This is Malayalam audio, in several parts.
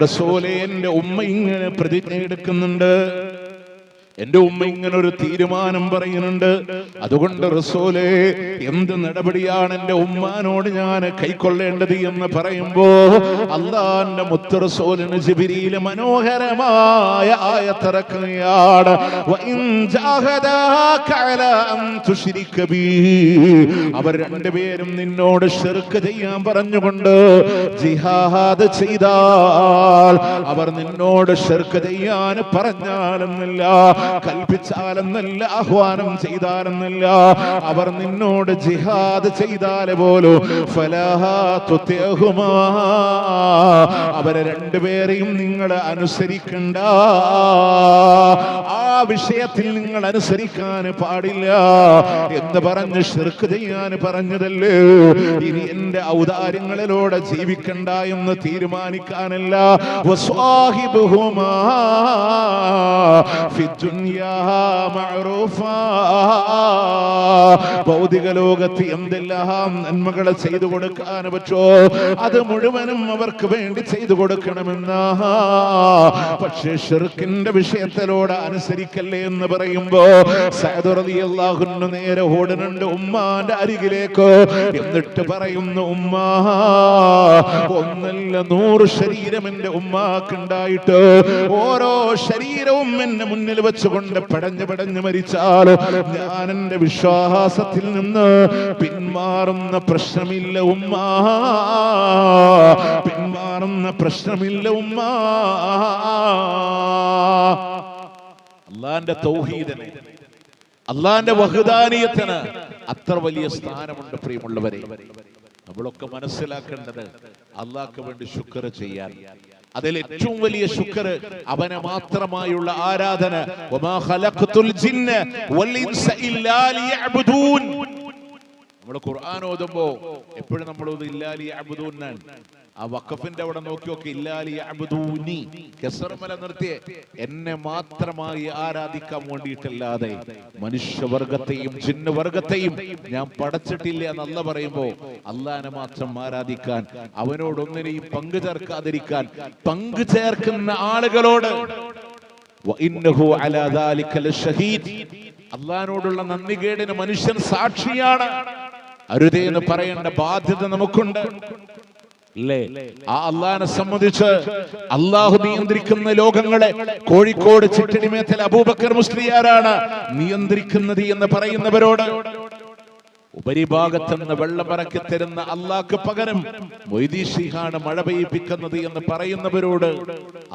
റസൂലേ എന്റെ ഉമ്മ ഇങ്ങനെ പ്രതിജ്ഞ എടുക്കുന്നുണ്ട്, എന്റെ ഉമ്മ ഇങ്ങനെ ഒരു തീരുമാനം പറയുന്നുണ്ട്. അതുകൊണ്ട് റസൂലേ, എന്ത് നടപടിയാണ് എന്റെ ഉമ്മാനോട് ഞാൻ കൈക്കൊള്ളേണ്ടത് എന്ന് പറയുമ്പോ അല്ലാഹുവിന്റെ മുത്ത് റസൂലിന് ജിബ്രീൽ മനോഹരമായ ആയത്തിറക്കുകയാണ്. അവർ രണ്ടുപേരും നിന്നോട് ശിർക്ക് ചെയ്യാൻ പറഞ്ഞുകൊണ്ട് ജിഹാദ് ചെയ്താൽ, അവർ നിന്നോട് ശിർക്ക് ചെയ്യാൻ പറഞ്ഞാലെന്നില്ല, കൽപ്പിച്ചാലെന്നല്ല, ആഹ്വാനം ചെയ്താലെന്നല്ല, അവർ നിന്നോട് ജിഹാദ് ചെയ്താലെ പോലും ഫലാ തുതിഅഹുമാ, അവരെ രണ്ടുപേരെയും നിങ്ങൾ അനുസരിക്കണ്ട. ആ വിഷയത്തിൽ നിങ്ങൾ അനുസരിക്കാൻ പാടില്ല എന്ന് പറഞ്ഞ് ശിർക്ക് ചെയ്യാൻ പറഞ്ഞതല്ലേ. ഇനി എന്റെ ഔദാര്യങ്ങളിലൂടെ ജീവിക്കണ്ട എന്ന് തീരുമാനിക്കാനല്ല. വസ്വാഹിബുഹുമാ ഭൗതിക ലോകത്ത് എന്തെല്ലാം നന്മകളെ ചെയ്തു കൊടുക്കാൻ പറ്റോ അത് മുഴുവനും അവർക്ക് വേണ്ടി ചെയ്തു കൊടുക്കണമെന്ന. പക്ഷേ ശിർക്കിന്റെ വിഷയത്തിലൂടെ അനുസരിക്കല്ലേ എന്ന് പറയുമ്പോ സഅദ് റളിയല്ലാഹു അൻഹു നേരെ ഓടുന്നുണ്ട് ഉമ്മാന്റെ അരികിലേക്ക്. എന്നിട്ട് പറയുന്നു, ഉമ്മാ, ഒന്നല്ല 100 ശരീരം എന്റെ ഉമ്മാക്കുണ്ടായിട്ട് ഓരോ ശരീരവും എന്നെ മുന്നിൽ വെച്ചുകൊണ്ട് പടഞ്ഞു മരിച്ചാൽ ഞാൻ എന്റെ വിശ്വാസത്തിൽ നിന്ന് പിന്മാറുന്ന പ്രശ്നമില്ല ഉമ്മ, പിന്മാറുന്ന പ്രശ്നമില്ല ഉമ്മ. അല്ലാഹുവിന്റെ തൗഹീദിന്, അല്ലാഹുവിന്റെ വഹ്ദാനിയത്തിന് അത്ര വലിയ സ്ഥാനമുണ്ട് പ്രിയമുള്ളവരെ. നമ്മളൊക്കെ മനസ്സിലാക്കേണ്ടത് അല്ലാഹ്ക്ക് വേണ്ടി ശുക്ർ ചെയ്യാൻ. അതിൽ ഏറ്റവും വലിയ ശുക്ർ അവനെ മാത്രമായുള്ള ആരാധന. വമാ ഖലഖതുൽ ജിന്ന വൽ ഇൻസ ഇല്ലാ ലിയഅ്ബുദൂൻ. നമ്മൾ ഖുർആൻ ഓതുമ്പോ എപ്പോഴും നമ്മൾ ഇല്ലാ ലിയഅ്ബുദൂൻ എന്നാണ്. ആ വഖഫിന്റെ അവിടെ നോക്കി ഇല്ലാ ലിയഅ്ബുദൂനി കസർമല നിർത്തിയെ, എന്നെ മാത്രമായി ആരാധിക്കാൻ വേണ്ടിയിട്ടല്ലാതെ മനുഷ്യവർഗത്തെയും ജിന്നുവർഗത്തെയും ഞാൻ പടച്ചിട്ടില്ല എന്നല്ല പറയുമ്പോ അല്ലാഹനെ മാത്രം ആരാധിക്കാൻ, അവനോടൊന്നിനെയും പങ്കു ചേർക്കാതിരിക്കാൻ, പങ്കു ചേർക്കുന്ന ആളുകളോട് വഇന്നഹു അലാ ദാലിക ലശഹീദ്, അല്ലാഹനോടുള്ള നന്ദികേടിന് മനുഷ്യൻ സാക്ഷിയാണ്. അരുതേ എന്ന് പറയേണ്ട ബാധ്യത നമുക്കുണ്ട്. ആ അള്ളാഹിനെ സംബന്ധിച്ച് അള്ളാഹു നിയന്ത്രിക്കുന്ന ലോകങ്ങളെ കോഴിക്കോട് ചിറ്റടിമേത്തൽ അബൂബക്കർ മുസ്ലിയാരാണ് നിയന്ത്രിക്കുന്നത് എന്ന് പറയുന്നവരോട്, ഉപരിഭാഗത്തുനിന്ന് വെള്ളമിറക്കി തരുന്ന അള്ളാഹ്ക്ക് പകരം മൊയ്തീൻ ശൈഖാണ് മഴ പെയ്യിപ്പിക്കുന്നത് എന്ന് പറയുന്നവരോട്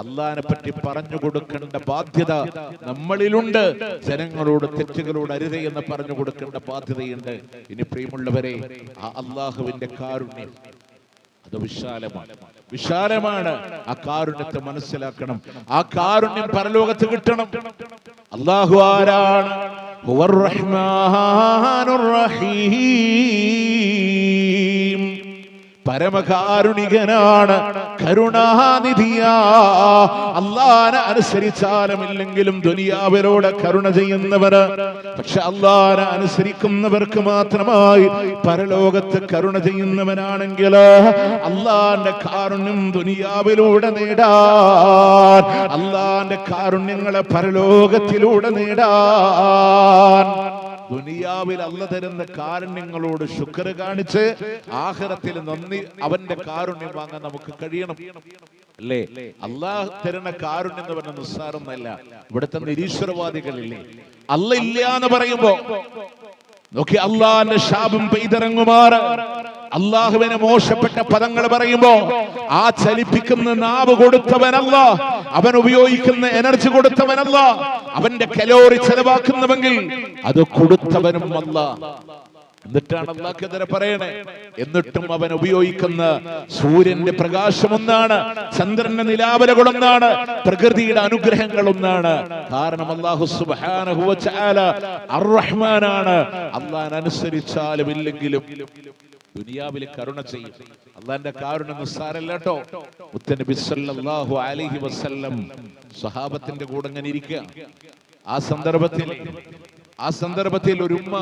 അള്ളാഹിനെ പറ്റി പറഞ്ഞു കൊടുക്കേണ്ട ബാധ്യത നമ്മളിലുണ്ട്. ജനങ്ങളോട് തെറ്റുകളോട് അരുതേ എന്ന് പറഞ്ഞു കൊടുക്കേണ്ട ബാധ്യതയുണ്ട്. ഇനി പ്രിയമുള്ളവരെ, ആ അള്ളാഹുവിന്റെ കാരുണ്യം അത് വിശാലമാണ്. ആ കാരുണ്യത്തെ മനസ്സിലാക്കണം. ആ കാരുണ്യം പരലോകത്ത് കിട്ടണം. അല്ലാഹു ആരാണ്? ഹുവർ റഹ്മാനുർ റഹീം, പരമകാരുണികനാണ്, കരുണാനിധിയാ. അല്ലാഹനെ അനുസരിച്ചാലും ഇല്ലെങ്കിലും ദുനിയാവിലൂടെ കരുണ ചെയ്യുന്നവര്. പക്ഷെ അല്ലാഹനെ അനുസരിക്കുന്നവർക്ക് മാത്രമായി പരലോകത്ത് കരുണ ചെയ്യുന്നവനാണെങ്കിൽ അല്ലാഹന്റെ കാരുണ്യം ദുനിയാവിലൂടെ നേടാൻ, അല്ലാഹന്റെ കാരുണ്യങ്ങളെ പരലോകത്തിലൂടെ നേടാൻ ദുനിയാവിൽ അല്ലാഹ് തരുന്ന കാരുണ്യങ്ങളോട് ശുക്ർ കാണിച്ച് ആഖിറത്തിൽ നന്ദി, അവന്റെ കാരുണ്യം വാങ്ങാൻ നമുക്ക് കഴിയണം. അല്ലേ? അല്ലാഹ് തരുന്ന കാരുണ്യം എന്ന് പറഞ്ഞ നിസ്സാരമല്ല. ഇവിടുത്തെ നിരീശ്വരവാദികളില്ലേ, അല്ലാഹ് ഇല്ല എന്ന് പറയുമ്പോ നോക്കി അല്ലാഹന്റെ ശാപം പെയ്തിറങ്ങുമാറ് അല്ലാഹുവിനെ മോശപ്പെട്ട പദങ്ങൾ പറയുമ്പോ ആ ചലിപ്പിക്കുന്ന നാവ് കൊടുത്തവനല്ല, അവൻ ഉപയോഗിക്കുന്ന എനർജി കൊടുത്തവനല്ല, അവന്റെ കലോറി ചെലവാക്കുന്നവെങ്കിൽ അത് കൊടുത്തവനും അല്ല. എന്നിട്ടാണ് അല്ലാഹ്ക്കെതിരെ പറയണേ. എന്നിട്ടും അവൻ ഉപയോഗിക്കുന്ന സൂര്യന്റെ പ്രകാശം ഒന്നാണ്, ചന്ദ്രന്റെ നിലാവലകൾ ഒന്നാണ്, പ്രകൃതിയുടെ അനുഗ്രഹങ്ങൾ ഒന്നാണ്. കാരണം അല്ലാഹു സുബ്ഹാനഹു വ തആല അർ-റഹ്മാനാണ്. അല്ലാഹനെ അനുസരിച്ചാലും ഇല്ലെങ്കിലും ദുനിയാവിൽ കരുണ ചെയ്യും. അല്ലാഹന്റെ കാരുണ്യം നിസ്സാരമല്ല കേട്ടോ. മുത്തനബി സല്ലല്ലാഹു അലൈഹി വസല്ലം സ്വഹാബത്തിന്റെ കൂടെ ഇങ്ങനെ ഇരിക്കുക. ആ സന്ദർഭത്തിൽ ഒരു ഉമ്മ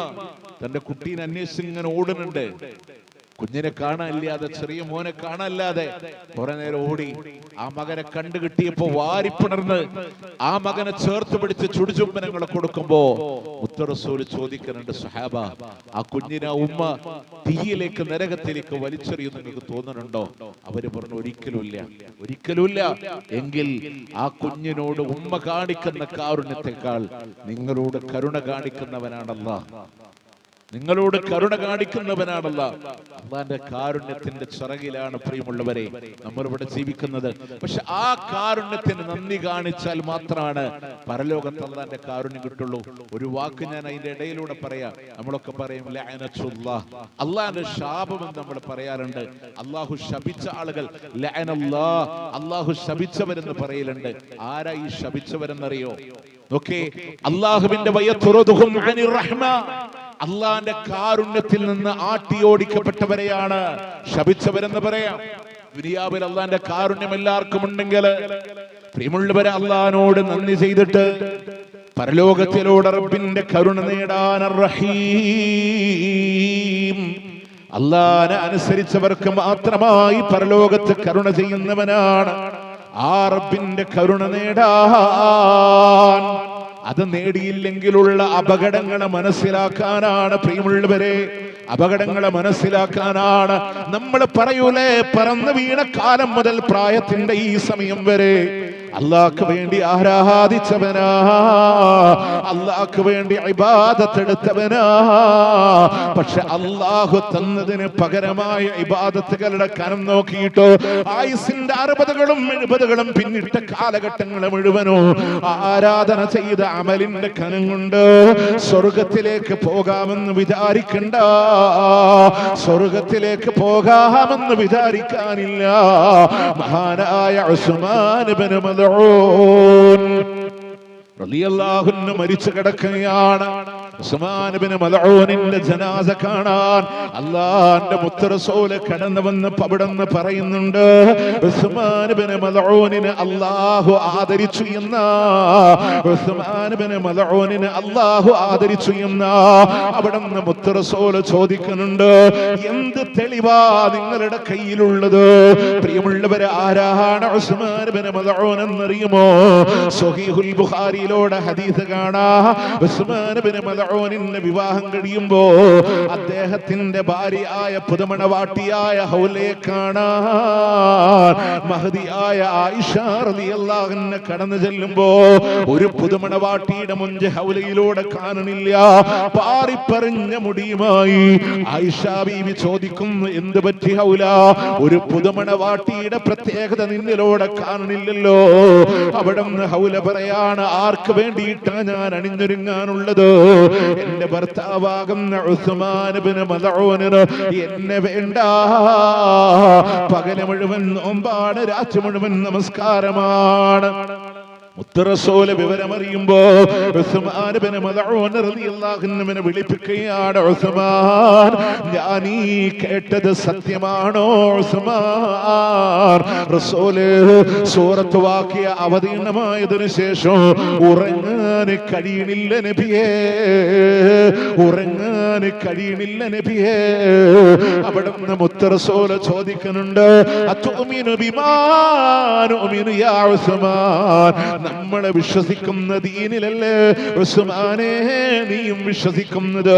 തന്റെ കുട്ടീനെ അന്വേഷിച്ച് ഇങ്ങനെ ഓടുന്നുണ്ട്. കുഞ്ഞിനെ കാണാനില്ലാതെ, ചെറിയ മോനെ കാണാനില്ലാതെ കുറെ നേരം ഓടി. ആ മകനെ കണ്ടു കിട്ടിയപ്പോ വാരിപ്പിണർന്ന് ആ മകനെ ചേർത്ത് പിടിച്ച് ചുടുചുംബനങ്ങൾ കൊടുക്കുമ്പോ മുത്തറസൂൽ ചോദിക്കുന്നുണ്ട്, സഹാബ, ആ കുഞ്ഞിനെ ഉമ്മ തീയിലേക്ക്, നരകത്തിലേക്ക് വലിച്ചെറിയും നിങ്ങൾക്ക് തോന്നുന്നുണ്ടോ? അവര് പറഞ്ഞു, ഒരിക്കലുമില്ല, ഒരിക്കലുമില്ല. എങ്കിൽ ആ കുഞ്ഞിനോട് ഉമ്മ കാണിക്കുന്ന കാരുണ്യത്തെക്കാൾ നിങ്ങളോട് കരുണ കാണിക്കുന്നവനാണല്ല, നിങ്ങളോട് കരുണ കാണിക്കുന്നവനാണല്ല. അള്ളാന്റെ കാരുണ്യത്തിന്റെ ചിറകിലാണ് പ്രിയമുള്ളവരെ നമ്മളിവിടെ ജീവിക്കുന്നത്. പക്ഷെ ആ കാരുണ്യത്തിന് നന്ദി കാണിച്ചാൽ മാത്രമാണ് പരലോകത്ത് അള്ളാന്റെ കാരുണ്യം കിട്ടുള്ളൂ. ഒരു വാക്ക് ഞാൻ അതിന്റെ ഇടയിലൂടെ പറയാം. നമ്മളൊക്കെ പറയും ലഅനത്തുല്ലാഹ്, അള്ളാന്റെ ശാപം എന്ന് നമ്മൾ പറയാറുണ്ട്. അള്ളാഹു ശപിച്ച ആളുകൾ ലഅനല്ലാഹ്, അള്ളാഹു ശപിച്ചവരെന്ന് പറയലുണ്ട്. ആരാ ഈ ശപിച്ചവരെന്നറിയോ? നോക്കേ, അള്ളാഹുവിന്റെ വയത്തുറദുഹും അനിർ റഹ്മ, അള്ളാന്റെ കാരുണ്യത്തിൽ നിന്ന് ആട്ടിയോടിക്കപ്പെട്ടവരെയാണ് ശപിച്ചവരെന്ന് പറയാം. ദുനിയാവിൽ അള്ളാന്റെ കാരുണ്യം എല്ലാവർക്കും ഉണ്ടെങ്കിൽ പ്രിയമുള്ളവരെ അള്ളാഹിനോട് നന്ദി ചെയ്തിട്ട് പരലോകത്തിലൂടെ റബ്ബിന്റെ കരുണ നേടാൻ റഹീം, അള്ളാനെ അനുസരിച്ചവർക്ക് മാത്രമായി പരലോകത്ത് കരുണ ചെയ്യുന്നവനാണ്. ആ റബ്ബിന്റെ കരുണ നേടാൻ, അത് നേടിയില്ലെങ്കിലുള്ള അപകടങ്ങളെ മനസ്സിലാക്കാനാണ് പ്രിയമുള്ളവരെ, അപകടങ്ങളെ മനസ്സിലാക്കാനാണ്. നമ്മൾ പറയൂലേ, പറന്നു വീണ കാലം മുതൽ പ്രായത്തിന്റെ ഈ സമയം വരെ അള്ളാഹ്ക്ക് വേണ്ടി ആരാധിച്ചവനാ, അള്ളാഹ്ക്ക് വേണ്ടി ഇബാദത്ത് എടുത്തവനാ. പക്ഷെ അള്ളാഹു തന്നതിന് പകരമായ ഇബാദത്തുകളുടെ കനം നോക്കിയിട്ടോ ആയുസിന്റെ 60കളും 70കളും പിന്നിട്ട കാലഘട്ടങ്ങളെ മുഴുവനോ ആരാധന ചെയ്ത അമലിന്റെ കനം കൊണ്ട് സ്വർഗത്തിലേക്ക് പോകാമെന്ന് വിചാരിക്കണ്ട, സ്വർഗത്തിലേക്ക് പോകാമെന്ന് വിചാരിക്കാനില്ല. മഹാനായ ഉസ്മാൻ ഇബ്നു മദ്ഊൻ റളിയല്ലാഹു അൻഹു മരിച്ചു കിടക്കുകയാണ്. ഉസ്മാൻ ഇബ്നു മദ്ഊനിന്റെ ജനാസ കാണാൻ അല്ലാഹുവിന്റെ മുത്തറസൂൽ കടന്നു വന്നപ്പോൾ അവിടുന്ന് പറയുന്നുണ്ട്, ഉസ്മാൻ ഇബ്നു മദ്ഊനിനെ അല്ലാഹു ആദരിച്ചു എന്ന, ഉസ്മാൻ ഇബ്നു മദ്ഊനിനെ അല്ലാഹു ആദരിച്ചു എന്ന അവിടുന്ന് മുത്തറസൂൽ ചോദിക്കുന്നുണ്ട്, എന്ത് തെളിവാ നിങ്ങളുടെ കയ്യിലുള്ളത്? പ്രിയമുള്ളവരെ, ആരാണ് ഉസ്മാൻ ഇബ്നു മദ്ഊൻ എന്നറിയുമോ? സ്വഹീഹുൽ ബുഖാരിയിലൂടെ ഹദീസ് കാണാം. ഉസ്മാൻ ഇബ്നു മദ്ഊനിന്റെ വിവാഹം കഴിയുമ്പോ അദ്ദേഹത്തിന്റെ ഭാര്യയായ പുതുമണവാട്ടിയായ ഹൗലയെ കാണാൻ മഹദിയായ ആയിഷ റളിയല്ലാഹു അൻഹ കടന്നു ചെല്ലുമ്പോ ഒരു പുതുമണവാട്ടിയുടെ മുഞ്ച് ഹൗലയിലൂടെ കാണുന്നില്ല. പാറിപ്പറിഞ്ഞ മുടിയുമായി ആയിഷ ബീവി ചോദിക്കുന്നു, എന്ത് പറ്റി ഹൗല? ഒരു പുതുമണവാട്ടിയുടെ പ്രത്യേകത നിന്നിലൂടെ കാണുന്നില്ലല്ലോ. അവിടെ ഹൗല പറയാണ്, ആർക്ക് വേണ്ടിയിട്ടാ ഞാൻ അണിഞ്ഞൊരുങ്ങാനുള്ളത്? എന്റെ ഭർത്താവാകുന്ന ഉസ്മാൻ ഇബ്നു മദ്ഊനിന് എന്നെ വേണ്ട. പകല് മുഴുവൻ നോമ്പാണ്, രാത്രി മുഴുവൻ നമസ്കാരമാണ്. മുത്തറസൂൽ വിവരമറിയുമ്പോ ഉസ്മാൻ ഇബ്നു മദ്ഊൻ റളിയല്ലാഹു അൻഹുവിനെ വിളിപ്പിക്കുകയാണ്, ഉസ്മാൻ, ഞാൻ ഈ കേട്ടത് സത്യമാണോ? ഉസ്മാൻ, റസൂല് സൂറത്ത് വാഖിയ അവതീർണമായതിനു ശേഷം ഉറങ്ങാൻ കഴിയണില്ല നബിയേ, ഉറങ്ങാൻ കഴിയണില്ല നബിയേ. അവിടുന്ന് മുത്തറസൂൽ ചോദിക്കുന്നുണ്ട്, അതുമിനു ബിമാ നുമിനു യാ ഉസ്മാൻ, നമ്മളെ വിശ്വസിക്കുന്ന ദീനിലല്ലേ ഉസ്മാനെ നീയും വിശ്വസിക്കുന്നത്?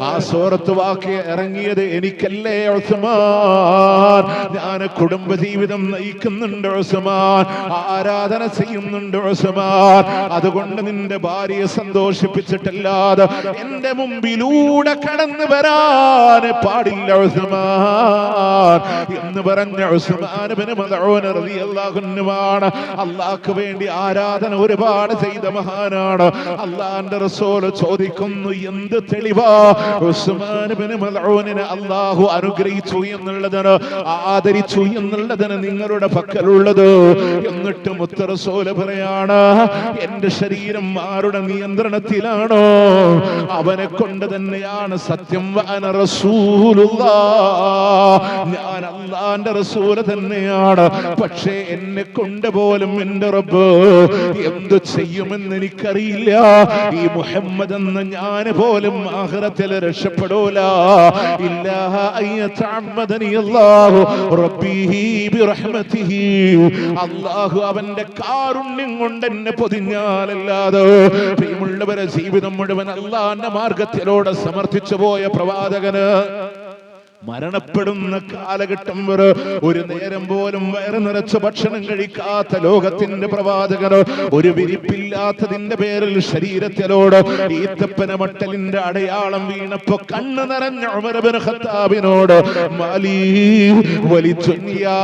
ആ സൂറത്ത് വാഖിയ ഇറങ്ങിയത് എനിക്കല്ലേ ഉസ്മാൻ? ഞാൻ കുടുംബജീവിതം നയിക്കുന്നുണ്ട് ഉസ്മാൻ, ആരാധന ചെയ്യുന്നുണ്ട് ഉസ്മാൻ. അതുകൊണ്ട് നിന്റെ ഭാര്യയെ സന്തോഷിപ്പിച്ചിട്ടല്ലാതെ എന്റെ മുമ്പിലൂടെ കടന്നു വരാൻ പാടില്ല ഉസ്മാൻ എന്ന് പറഞ്ഞ ഉസ്മാൻ ഇബ്നു മദ്ഊൻ റളിയല്ലാഹു അൻഹു ആണ് അല്ലാഹുവിന് വേണ്ടി ആരാധന ഒരുപാട് ചെയ്ത മഹാനാണ്. അള്ളാന്റെ റസൂൽ ചോദിക്കുന്നു, എന്ത് തെളിവാ ഉസ്മാൻ ഇബ്നു മദ്ഊനിനെ അല്ലാഹു അനുഗ്രഹിച്ചു എന്നുള്ളതിന്, ആദരിച്ചു എന്നുള്ളതിന് നിങ്ങളുടെ പക്കലുള്ളത്? എന്നിട്ട് മുത്ത റസൂൽ പറയാണ്, എന്റെ ശരീരം ആരുടെ നിയന്ത്രണത്തിലാണോ അവനെ കൊണ്ട് തന്നെയാണ് സത്യം. വഅന റസൂലുള്ളാഹ്, ഞാൻ അല്ലാഹുവിന്റെ റസൂൽ തന്നെയാണ്. പക്ഷേ എന്നെ കൊണ്ട് പോലും എന്റെ റബ്ബ് എന്തു ചെയ്യുമെന്ന് എനിക്കറിയില്ല. ഈ മുഹമ്മദ് എന്ന ഞാൻ പോലും ആഖിറത്തിൽ രക്ഷപ്പെടൂല. ഇല്ലാ അയ്യതഅമ്മദനി അല്ലാഹു റബ്ബി ബിറഹ്മതിഹി. അല്ലാഹു അവന്റെ കാരുണ്യം കൊണ്ട് എന്നെ പൊതിഞ്ഞാലല്ലാതെ. പ്രിയമുള്ളവരെ, ജീവിതം മുഴുവൻ അല്ലാഹുവിന്റെ മാർഗത്തിലൂടെ സമർപ്പിച്ചു പോയ പ്രവാചകന് മരണപ്പെടുന്ന കാലഘട്ടം വരെ ഒരു നേരം പോലും വയറ് നിറച്ച് ഭക്ഷണം കഴിക്കാത്ത ലോകത്തിന്റെ പ്രവാചകന് ഒരു വിരിപ്പില്ലാത്തതിന്റെ പേരിൽ ശരീരത്തിലോട് ഈത്തപ്പന മട്ടലിന്റെ അടയാളം വീണപ്പോ കണ്ണ് നിറഞ്ഞ ഉമർ ഇബ്നു ഖത്താബിനോട് മാലി വലിദുനിയാ,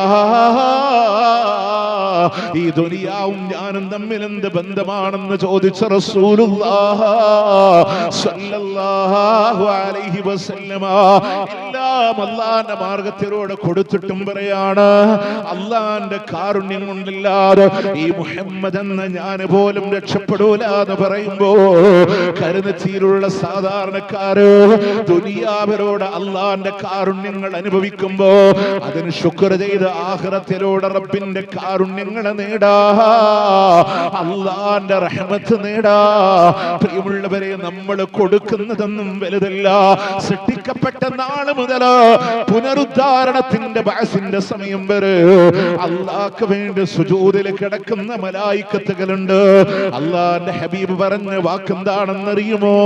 ഈ ദുനിയാവും ഞാനും തമ്മിൽ എന്ത് ബന്ധമാണെന്ന് ചോദിച്ച റസൂലുള്ളാഹി സ്വല്ലല്ലാഹു അലൈഹി വസല്ലമ എല്ലാം അല്ലാഹുവിന്റെ മാർഗത്തിലൂടെ കൊടുത്തിട്ടും പറയാണ്, അല്ലാഹുവിന്റെ കാരുണ്യം കൊണ്ടില്ലാതെ ഈ മുഹമ്മദ് എന്ന ഞാൻ പോലും രക്ഷപ്പെടൂല എന്ന് പറയുമ്പോ കരുനച്ചിയിലുള്ള സാധാരണക്കാര് ദുനിയാവിനോട് അല്ലാഹുവിന്റെ കാരുണ്യങ്ങൾ അനുഭവിക്കുമ്പോ അതിന് ശുക്ർ ചെയ്ത് ആഖിറത്തിലൂടെ റബ്ബിന്റെ കാരുണ്യങ്ങളെ നേടാ, അല്ലാഹുവിന്റെ റഹ്മത്ത് നേടാ. പ്രിയമുള്ളവരെ, നമ്മൾ കൊടുക്കുന്നതൊന്നും വലുതല്ല. സൃഷ്ടിക്കപ്പെട്ട നാള് മുതൽ പുനരുദ്ധാരണത്തിന്റെ ബഅസിന്റെ സമയം വരെ അല്ലാഹ്ക്ക് വേണ്ടി സുജൂദിൽ കിടക്കുന്ന മലായിക്കത്തുകളുണ്ട്. അല്ലാഹുവിന്റെ ഹബീബ് പറഞ്ഞ വാക്കെന്താണെന്നറിയുമോ?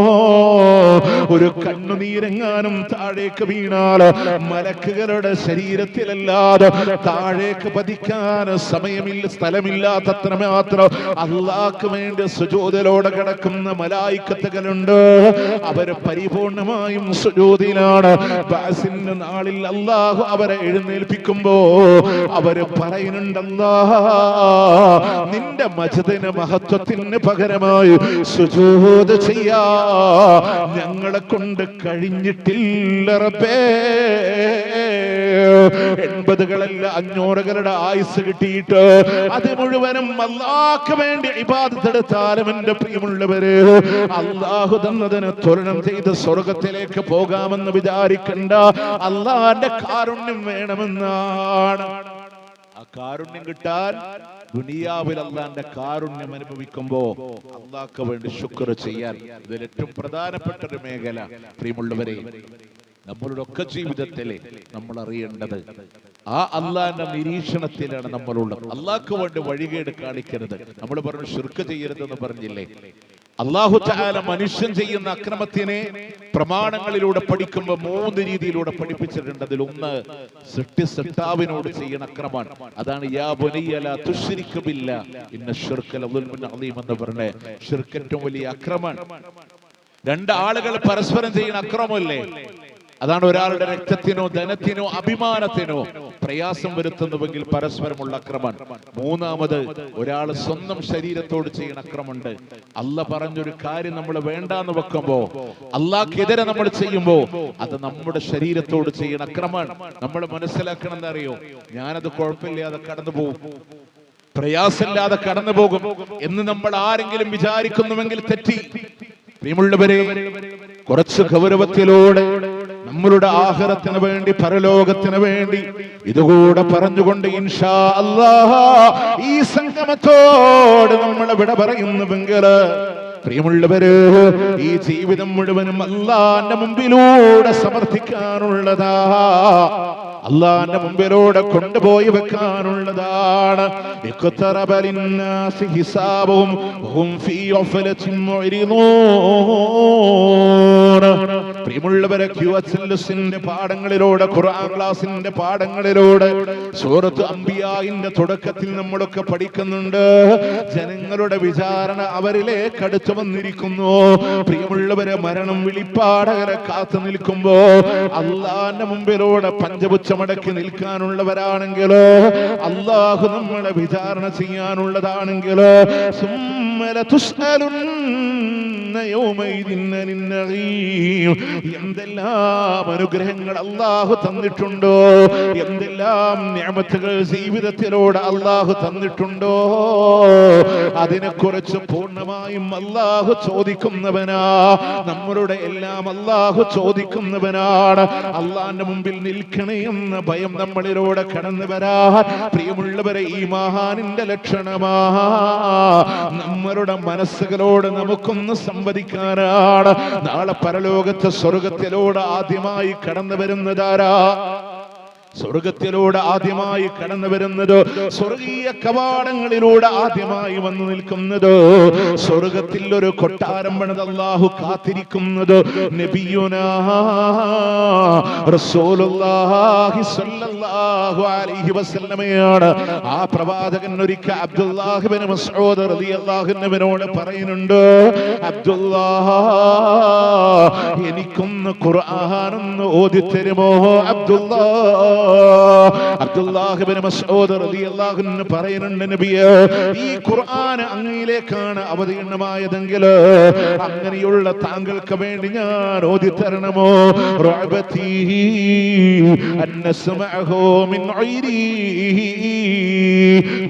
ഒരു കണ്ണുനീരെങ്ങാനും താഴേക്ക് വീണാൽ മലക്കുകളുടെ ശരീരത്തിലല്ലാതെ താഴേക്ക് പതിക്കാൻ സമയമില്ല, സ്ഥലമില്ലാത്തത്ര മാത്രം അല്ലാഹ്ക്ക് വേണ്ടി സുജൂദിലോടെ കിടക്കുന്ന മലായിക്കത്തുകളുണ്ട്. അവര് പരിപൂർണമായും സുജൂദിലാണ്. ബഅസിന്റെ നാളിൽ അല്ലാഹു അവരെ എഴുന്നേൽപ്പിക്കുമ്പോ അവര് പറയുന്നുണ്ട്, അല്ലാഹ് നിന്റെ മജ്ദിന് മഹത്വത്തിന് പകരമായി സുജൂദ് ചെയ്യാ ഞങ്ങളെ കൊണ്ട് കഴിഞ്ഞിട്ടില്ല റബ്ബേ. 80കളല്ല 500കളുടെ ആയുസ് കിട്ടിയിട്ട് അത് മുഴുവനും അല്ലാഹ്ക്ക് വേണ്ടി ഇബാദത്ത് എടുത്താലും എന്റെ പ്രിയമുള്ളവര്, അല്ലാഹു തന്നതിന് തുലനം ചെയ്ത് സ്വർഗത്തിലേക്ക് പോകാമെന്ന് വിചാരിക്കണ്ട. അല്ലാഹുവിന്റെ കാരുണ്യം വേണമെന്നാണ്. ആ കാരുണ്യം കിട്ടാൻ ദുനിയാവിൽ അല്ലാഹുവിന്റെ കാരുണ്യം അനുഭവിക്കുമ്പോ അല്ലാഹ്ക്ക് വേണ്ടി ശുക്ർ ചെയ്യാൻ ഇതിൽ ഏറ്റവും പ്രധാനപ്പെട്ട ഒരു മേഖല പ്രിയമുള്ളവരെ, നമ്മളുടെ ഒക്കെ ജീവിതത്തിലെ നമ്മൾ അറിയേണ്ടത് ആ അല്ലാഹുവിന്റെ നിരീക്ഷണത്തിലാണ് നമ്മളുള്ളത്. അല്ലാഹ്ക്ക് വേണ്ടി വഴികേട് കാണിക്കരുത്. നമ്മൾ പറഞ്ഞു ശിർക്ക് ചെയ്യരുതെന്ന് പറഞ്ഞില്ലേ? അല്ലാഹു തആല മനുഷ്യൻ ചെയ്യുന്ന അക്രമത്തിനെ പ്രമാണങ്ങളിലൂടെ പഠിക്കുമ്പോൾ 3 രീതിയിലൂടെ പഠിപ്പിച്ചിട്ടുണ്ട്. അതിലൊന്ന് സൃഷ്ടാവിനോട് ചെയ്യുന്ന അക്രമമാണ്. അതാണ് യാ ബുനയ്യ ലാ തുശ്രിക് ബില്ലാഹ് ഇന്ന ശിർക ലദുൽമുൻ അദീം എന്ന് പറഞ്ഞ ശിർക്ക് ഏറ്റവും വലിയ അക്രമമാണ്. 2 ആളുകൾ പരസ്പരം ചെയ്യുന്ന അക്രമമല്ലേ? അതാണ് ഒരാളുടെ രക്തത്തിനോ ധനത്തിനോ അഭിമാനത്തിനോ പ്രയാസം വരുത്തുന്നുവെങ്കിൽ പരസ്പരമുള്ള അക്രമം. 3ാമത് ഒരാൾ സ്വന്തം ശരീരത്തോട് ചെയ്യുന്ന അക്രമമുണ്ട്. അല്ലാഹ് പറഞ്ഞൊരു കാര്യം നമ്മൾ വേണ്ടാന്ന് വെക്കുമ്പോ, അല്ലാഹ്ക്കെതിരെ നമ്മൾ ചെയ്യുമ്പോ അത് നമ്മുടെ ശരീരത്തോട് ചെയ്യുന്ന അക്രമമാണ്. നമ്മൾ മനസ്സിലാക്കണം എന്നറിയോ? ഞാനത് കുഴപ്പമില്ലാതെ കടന്നു പോകും, പ്രയാസമില്ലാതെ കടന്നു പോകും എന്ന് നമ്മൾ ആരെങ്കിലും വിചാരിക്കുന്നുവെങ്കിൽ തെറ്റി. പ്രിയമുള്ളവരെ, കുറച്ച് ഗൗരവത്തിലൂടെ നമ്മളുടെ ആഖിറത്തിന് വേണ്ടി, പരലോകത്തിന് വേണ്ടി ഇതുകൂടെ പറഞ്ഞുകൊണ്ട് ഇൻഷാ അല്ലാഹ് ഈ സംഗമത്തോട് നമ്മൾ വിട പറയുന്നുവെങ്കിൽ പ്രിയമുള്ളവര്, ഈ ജീവിതം മുഴുവനും അല്ലാഹുവിന്റെ മുമ്പിലൂടെ സമർപ്പിക്കാനുള്ളതാ, അല്ലാഹുവിന്റെ മുമ്പിലൂടെ കൊണ്ടുപോയി വെക്കാനുള്ളതാണ്. പ്രിയമുള്ളവരെ, QHLSന്റെ പാഠങ്ങളിലൂടെ, ഖുർആൻ ക്ലാസിന്റെ പാഠങ്ങളിലൂടെ സൂറത്ത് അംബിയാഇന്റെ തുടക്കത്തിൽ നമ്മളൊക്കെ പഠിക്കുന്നുണ്ട്. ജനങ്ങളുടെ വിചാരണ അവരിലേക്ക് അടുത്തു വന്നിരിക്കുന്നു. പ്രിയമുള്ളവരെ, മരണം വിളിപ്പാടകരെ കാത്തു നിൽക്കുമ്പോ അല്ലാഹുവിന്റെ മുമ്പിലൂടെ പഞ്ചപുച്ഛമടക്കി നിൽക്കാനുള്ളവരാണെങ്കിലോ, അല്ലാഹു നമ്മളെ വിചാരണ ചെയ്യാനുള്ളതാണെങ്കിലോ, സുമ്മല തുസ്അലുൻ എന്തെല്ലാം അനുഗ്രഹങ്ങൾ അല്ലാഹു തന്നിട്ടുണ്ടോ, എന്തെല്ലാം നിഅമത്തുകൾ ജീവിതത്തിലൂടെ അല്ലാഹു തന്നിട്ടുണ്ടോ, അതിനെക്കുറിച്ച് പൂർണ്ണമായും അല്ലാഹു ചോദിക്കുന്നവനാ. നമ്മളുടെ എല്ലാം അല്ലാഹു ചോദിക്കുന്നവനാണ്. അള്ളാന്റെ മുമ്പിൽ നിൽക്കണേ എന്ന ഭയം നമ്മളിലൂടെ കടന്നു വരാൻ പ്രിയമുള്ളവരെ ഈമാനിന്റെ ലക്ഷണമാ. നമ്മളുടെ മനസ്സുകളോട് നമുക്കൊന്ന് സംവദിക്കാനാണ്. നാളെ പരലോകത്തെ സ്വർഗത്തിലൂടെ ആദ്യമായി കടന്നു വരുന്നതാരാ? സ്വർഗത്തിലൂടെ ആദ്യമായി കടന്നു വരുന്നത്, സ്വർഗീയ കവാടങ്ങളിലൂടെ ആദ്യമായി വന്നു നിൽക്കുന്നത്, സ്വർഗത്തിൽ ഒരു കൊട്ടാരം പണിത് അല്ലാഹു കാത്തിരിക്കുന്നത് നബിയുനാ റസൂലുള്ളാഹി സ്വല്ലല്ലാഹു അലൈഹി വസല്ലമയാണ്. ആ പ്രവാചകൻ ഒരിക്കൽ അബ്ദുല്ലാഹ് ഇബ്നു മസ്ഊദ് റളിയല്ലാഹു അൻഹുവിനോട് പറയുന്നുണ്ട്, അബ്ദുല്ലാഹ് എനിക്കൊന്ന് ഖുർആനൊന്ന് ഓതിത്തരുമോ? അബ്ദുല്ലാഹ് ഇബ്നു മസ്ഊദ് റളിയല്ലാഹു അൻഹു പറയുന്നുണ്ട്, നബിയേ, ഈ ഖുർആൻ അങ്ങയിലേക്കാണ് അവതീർണമായതെങ്കിൽ അങ്ങനെയുള്ള താങ്കൾക്ക് വേണ്ടി ഞാൻ ഓതി തരണമോ? റഅബതി അന്നസ്മഅഹു മിൻ ഗൈരി,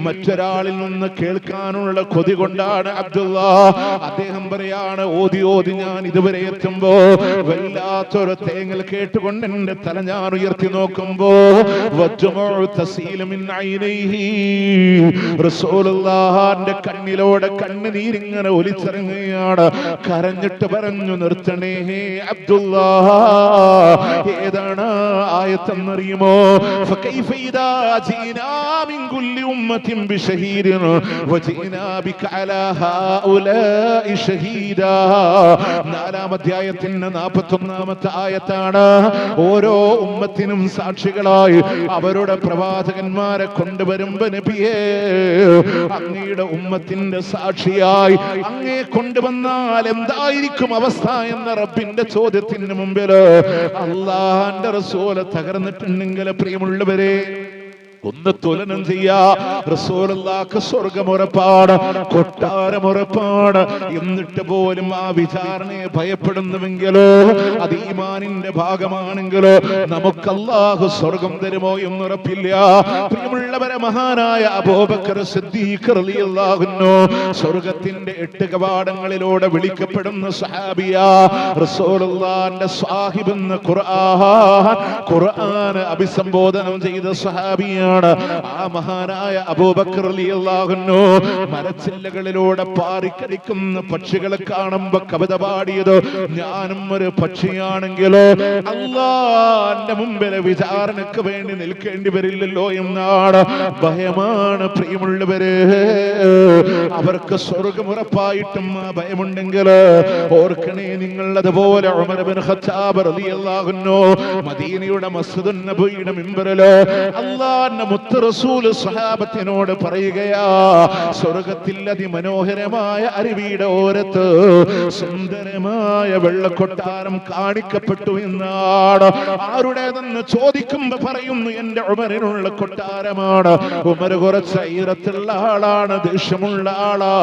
മറ്റൊരാളിൽ നിന്ന് കേൾക്കാനുള്ള കൊതി കൊണ്ടാണ് അബ്ദുല്ലാഹ്. അദ്ദേഹം പറയാണ്, ഓതി ഓതി ഞാൻ ഇതുവരെ എത്തുമ്പോ വല്ലാത്തൊരു തേങ്ങൽ കേട്ടുകൊണ്ട് എന്റെ തല ഞാൻ ഉയർത്തി നോക്കുമ്പോ റസൂലുള്ളാഹിന്റെ കണ്ണിലൂടെ കണ്ണുനീരിങ്ങനെ ഒലിച്ചിറങ്ങുകയാണ്. കരഞ്ഞിട്ട് പറഞ്ഞു, നിർത്തണേ അബ്ദുല്ലാഹ്. ഏതാണ് ആയത്തെന്നറിയുമോ? ഫകൈഫ ഇദാ ജീനാ മിൻ കുല്ലി ഉമ്മത്തിൻ ബിശഹീദിൻ വജീനാ ബിക അലാ ഹൗലാഇ ഷഹീദാ. 4-ാം അധ്യായത്തിന്റെ 41-ാമത്തെ ആയത്താണ്. ഓരോ ഉമ്മത്തിനും സാക്ഷികളായി അവരുടെ പ്രവാചകന്മാരെ കൊണ്ടുവരുമ്പോ നബിയേ, അങ്ങയുടെ ഉമ്മത്തിന്റെ സാക്ഷിയായി അങ്ങേ കൊണ്ടുവന്നാൽ എന്തായിരിക്കും അവസ്ഥ എന്ന റബ്ബിന്റെ ചോദ്യത്തിന് മുമ്പിൽ അല്ലാഹുവിന്റെ റസൂൽ തകർന്നിട്ടുണ്ടെങ്കിൽ പ്രിയമുള്ളവരെ ഒന്ന് തുലനം ചെയ്യാ. റസൂലുള്ളാഹിക്ക് സ്വർഗമുറപ്പാട്, കൊട്ടാരമുറപ്പാട്. എന്നിട്ട് പോലും ആ വിചാരണയെ ഭയപ്പെടുന്നുവെങ്കിലോ, അത് ഈമാനിന്റെ ഭാഗമാണെങ്കിലോ നമുക്ക് അല്ലാഹു സ്വർഗം തരുമോ എന്നുറപ്പില്ല. പ്രിയമുള്ളവരെ, മഹാനായ അബൂബക്കർ സിദ്ദീഖ് റളിയല്ലാഹു അൻഹു സ്വർഗത്തിന്റെ 8 കവാടങ്ങളിലൂടെ വിളിക്കപ്പെടുന്ന സഹാബിയാ. റസൂലുള്ളാഹിന്റെ സാഹിബ് എന്ന് ഖുർആൻ അഭിസംബോധനം ചെയ്ത സഹാബിയാണ്. ആ മഹാനായ അബൂബക്കർ റളിയല്ലാഹു അൻഹു മരച്ചില്ലകളിലൂടെ പാറിക്കളിക്കുന്ന പക്ഷികളെ കാണുമ്പോ കവിത പാടിയത്, ഞാനും ഒരു പക്ഷിയാണെങ്കിലോ അല്ലാഹുവിന്റെ മുമ്പിൽ വിചാരണയ്ക്ക് വേണ്ടി നിൽക്കേണ്ടി വരില്ലല്ലോ എന്നാണ് ഭയമാണ്. പ്രിയമുള്ളവരെ, അവർക്ക് സ്വർഗമുറപ്പായിട്ടും ആ ഭയമുണ്ടെങ്കിൽ ഓർക്കണേ, നിങ്ങൾ അതുപോലെ ഉമർ ഇബ്നു ഖത്താബ് റളിയല്ലാഹു അൻഹു മദീനയുടെ മസ്ജിദുൻ നബവിയുടെ മിമ്പറിൽ അല്ലാഹുവിന്റെ മുത്ത് റസൂൽ സ്വഹാബത്തിനോട് പറയുകയാ, സ്വർഗത്തിൽ അതിമനോഹരമായ അരുവിയുടെ ഓരത്ത് സുന്ദരമായ വെള്ളക്കൊട്ടാരം കാണിക്കപ്പെട്ടു എന്നാണ്. ആരുടേതെന്ന് ചോദിക്കുമ്പോ പറയുന്നു, എന്റെ ഉമറിനുള്ള കൊട്ടാരമാണ്. ഉമർ കുറച്ച് ഐറത്തുള്ള ആളാണ്, ദേഷ്യമുള്ള ആളാ.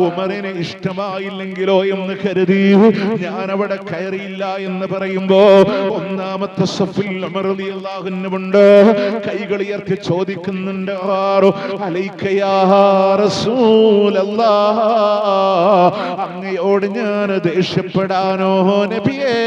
ഉമറിനെ ഇഷ്ടമായില്ലെങ്കിലോ എന്ന് കരുതി ഞാൻ അവിടെ കയറിയില്ല എന്ന് പറയുമ്പോ 1-ാമത്തെ സഫിൽ ഉമർ റളിയല്ലാഹു അൻഹു ഉണ്ട്. കൈകൾ ഉയർത്തി ചോദിക്കുന്നുണ്ട്, അലൈക യാ റസൂലല്ലാഹ്, അങ്ങയോട് ഞാൻ ദേഷ്യപ്പെടാനോ നബിയേ?